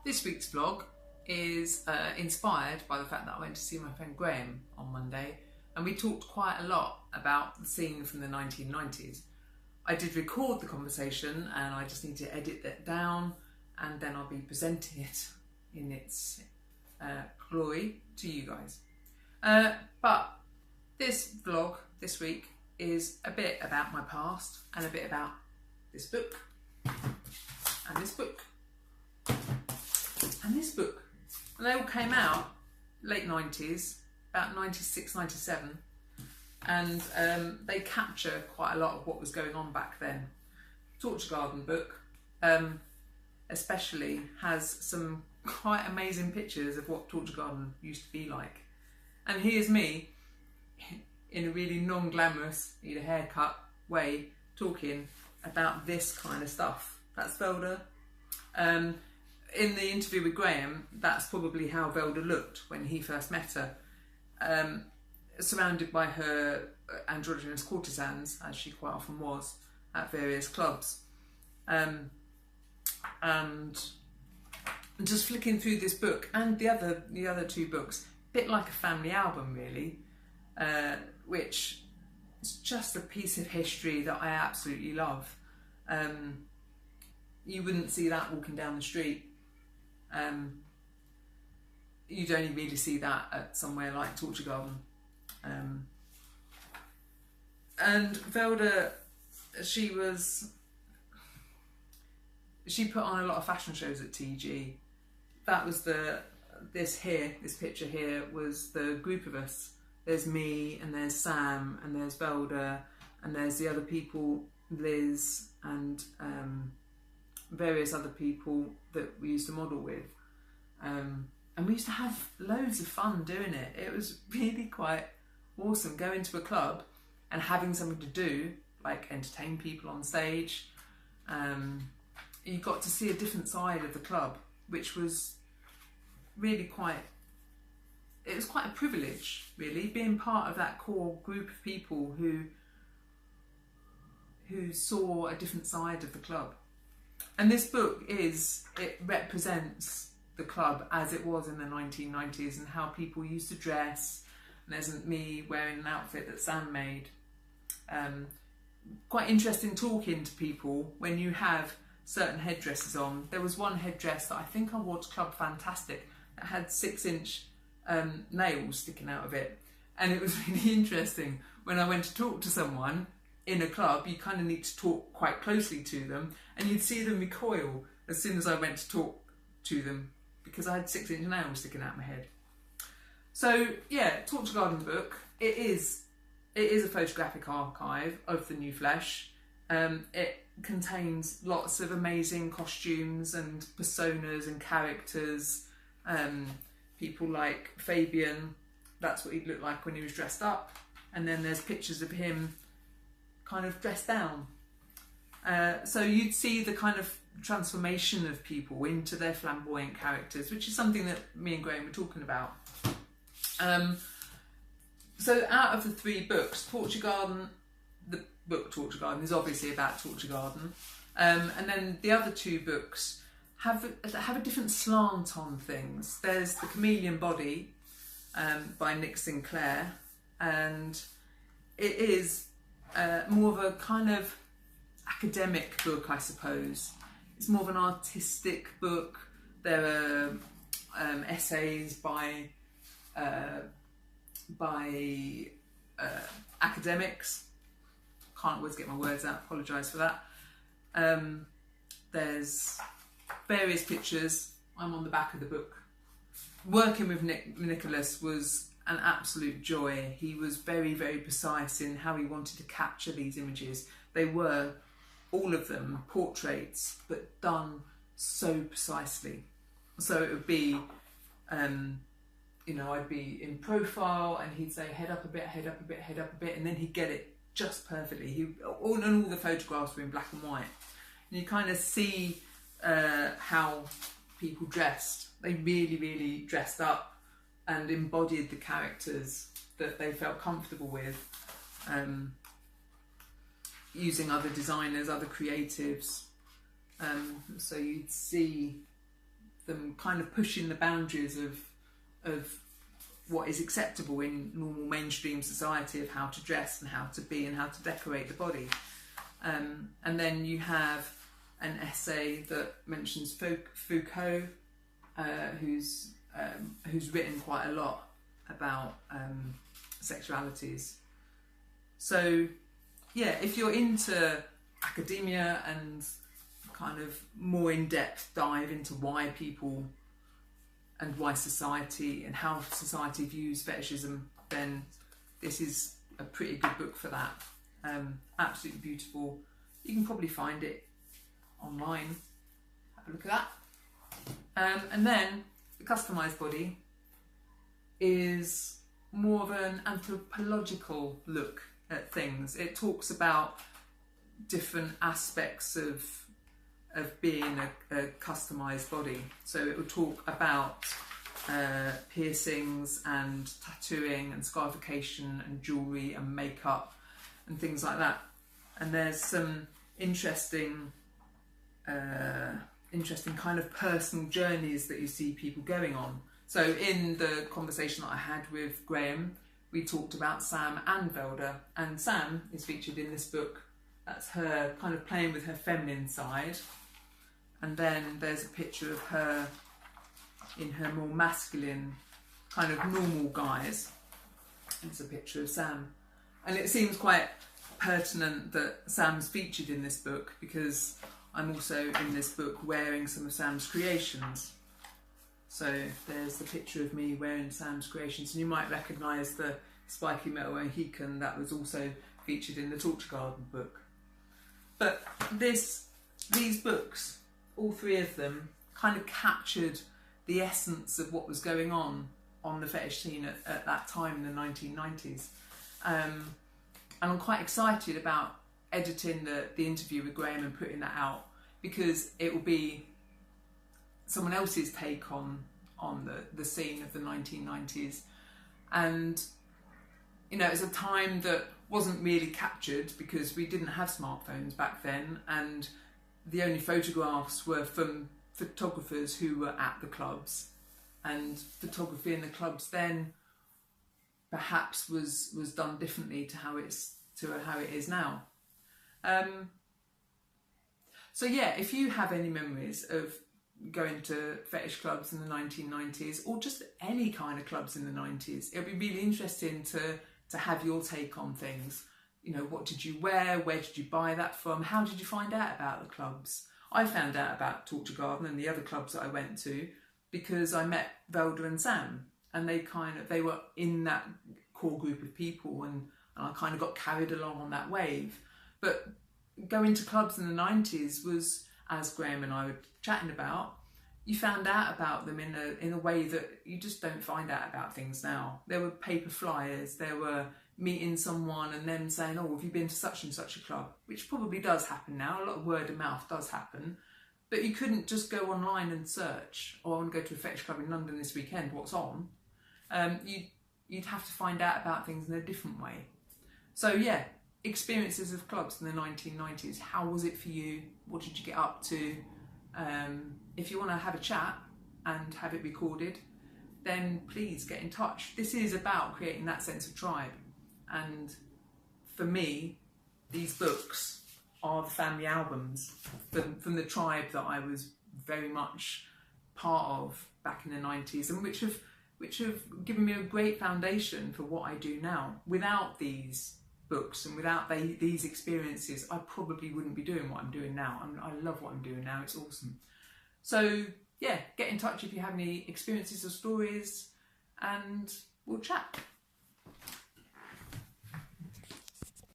This week's vlog is inspired by the fact that I went to see my friend Graham on Monday, and we talked quite a lot about the scene from the 1990s. I did record the conversation and I just need to edit that down, and then I'll be presenting it in its glory to you guys. But this vlog this week is a bit about my past and a bit about this book and this book and this book. And they all came out late 90s, about 96, 97, and they capture quite a lot of what was going on back then. Torture Garden book especially has some quite amazing pictures of what Torture Garden used to be like. And here's me in a really non-glamorous, need a haircut way, talking about this kind of stuff. That's Velda. In the interview with Graham, that's probably how Velda looked when he first met her, surrounded by her androgynous courtesans, as she quite often was, at various clubs. And just flicking through this book and the other two books, a bit like a family album really, which is just a piece of history that I absolutely love. You wouldn't see that walking down the street. You'd only really see that at somewhere like Torture Garden. And Velda, she put on a lot of fashion shows at TG. That was this picture here was the group of us. There's me, and there's Sam, and there's Velda, and there's the other people, Liz, and various other people that we used to model with. And we used to have loads of fun doing it. It was really quite awesome going to a club and having something to do, like entertain people on stage. You got to see a different side of the club, which was really it was quite a privilege, really, being part of that core group of people who saw a different side of the club. And this book it represents the club as it was in the 1990s and how people used to dress. And there's me wearing an outfit that Sam made. Quite interesting talking to people when you have certain headdresses on. There was one headdress that I think I wore to Club Fantastic that had 6-inch nails sticking out of it. And it was really interesting when I went to talk to someone in a club. You kind of need to talk quite closely to them, and you'd see them recoil as soon as I went to talk to them because I had 6-inch nails sticking out of my head. So yeah, Torture Garden book. It is a photographic archive of the new flesh. It contains lots of amazing costumes and personas and characters. People like Fabian, that's what he'd look like when he was dressed up. And then there's pictures of him kind of dressed down. So you'd see the kind of transformation of people into their flamboyant characters, which is something that me and Graham were talking about. So out of the 3 books, Torture Garden, the book Torture Garden is obviously about Torture Garden. And then the other 2 books have a different slant on things. There's The Chameleon Body by Nick Sinclair, and it is more of a kind of academic book, I suppose. It's more of an artistic book. There are essays by academics. Can't always get my words out, apologise for that. There's various pictures. I'm on the back of the book. Working with Nicholas was an absolute joy. He was very, very precise in how he wanted to capture these images. They were, all of them, portraits, but done so precisely. So it would be, I'd be in profile and he'd say head up a bit, head up a bit, head up a bit, and then he'd get it just perfectly. All the photographs were in black and white. And you kind of see how people dressed. They really, really dressed up and embodied the characters that they felt comfortable with, using other designers, other creatives. So you'd see them kind of pushing the boundaries of what is acceptable in normal mainstream society, of how to dress and how to be and how to decorate the body. And then you have an essay that mentions Foucault, who's written quite a lot about sexualities. So yeah, if you're into academia and kind of more in-depth dive into why people and why society and how society views fetishism, then this is a pretty good book for that. Absolutely beautiful. You can probably find it online. Have a look at that. And then the Customised Body is more of an anthropological look at things. It talks about different aspects of being a customised body. So it will talk about piercings and tattooing and scarification and jewellery and makeup and things like that. And there's some interesting kind of personal journeys that you see people going on. So in the conversation that I had with Graham, we talked about Sam and Velda, and Sam is featured in this book. That's her kind of playing with her feminine side, and then there's a picture of her in her more masculine kind of normal guise. It's a picture of Sam, and it seems quite pertinent that Sam's featured in this book because I'm also in this book wearing some of Sam's creations. So there's the picture of me wearing Sam's creations, and you might recognise the spiky metal Mohican that was also featured in the Torture Garden book. But these books, all three of them, kind of captured the essence of what was going on the fetish scene at that time in the 1990s. And I'm quite excited about editing the interview with Graham and putting that out, because it will be someone else's take on the scene of the 1990s. And you know, it's a time that wasn't really captured because we didn't have smartphones back then, and the only photographs were from photographers who were at the clubs, and photography in the clubs then perhaps was done differently to how it is now. So yeah, if you have any memories of going to fetish clubs in the 1990s, or just any kind of clubs in the 90s, it'll be really interesting to have your take on things. You know, what did you wear? Where did you buy that from? How did you find out about the clubs? I found out about Torture Garden and the other clubs that I went to because I met Velda and Sam, and they were in that core group of people, and I kind of got carried along on that wave. But going to clubs in the 90s was, as Graham and I were chatting about, you found out about them in a way that you just don't find out about things now. There were paper flyers, there were meeting someone and them saying, oh, have you been to such and such a club? Which probably does happen now, a lot of word of mouth does happen. But you couldn't just go online and search, oh, I want to go to a fetish club in London this weekend, what's on? You'd have to find out about things in a different way. So yeah, experiences of clubs in the 1990s. How was it for you? What did you get up to? If you want to have a chat and have it recorded, then please get in touch. This is about creating that sense of tribe. And for me, these books are the family albums from the tribe that I was very much part of back in the 90s, and which have given me a great foundation for what I do now. Without these books and without these experiences, I probably wouldn't be doing what I'm doing now. I love what I'm doing now, it's awesome. So yeah, get in touch if you have any experiences or stories, and we'll chat.